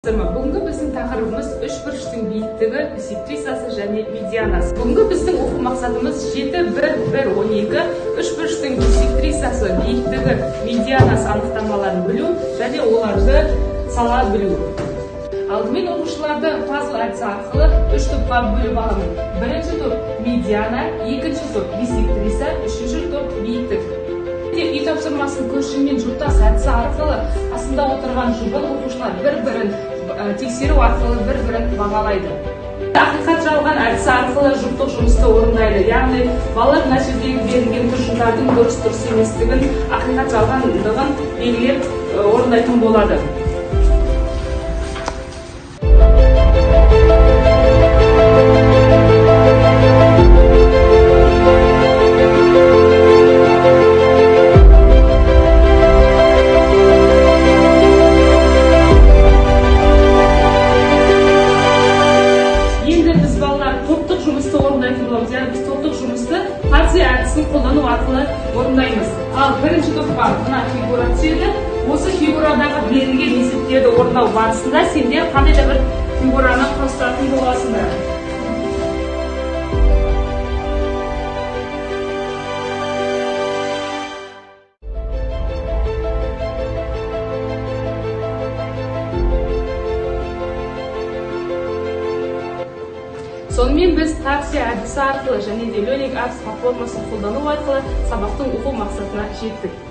Бүгінгі біздің тақырыбымыз үш бұрыштың биіктігі, биссектрисасы және медианасы. Бүгінгі біздің оқу мақсатымыз 7-1-1-12 үш бұрыштың биссектрисасы, биіктігі, медианасы анықтамаларын білу және оларды сала білу. Алдымен оқушыларды пазл әдісі арқылы үш топқа бөліп аламын. Бірінші топ медиана, екінші топ биссектриса, үшінші топ биіктік. Үй тапсырмасын көршімен жұптас әдісі арқылы қасында отырған жұбын оқушылар бір-бірін тексеру арқылы бір-бірін бағалайды. Ақиқат жалған әдісі арқылы жұптық жұмысты орындайды. Яғни балалар мына жерде берілген тұжырымдардың дұрыс еместігін, ақиқат жалғандығын белгілеп орындайтын болады. Топтық жұмысты орындайтын боламыз. Яғни біз топтық жұмысты Парзе әдісін қолдану арқылы орындаймыз. Ал бірінші топқа мына фигура түседі. Осы фигурадағы берілген есептерді орындау барысында сендер қандай да бір фигураны құрастыратын боласыңдар. Сонымен біз Тарси әдісі арқылы және де Лёник әдіс формасын қолдану арқылы сабақтың оқу мақсатына жеттік.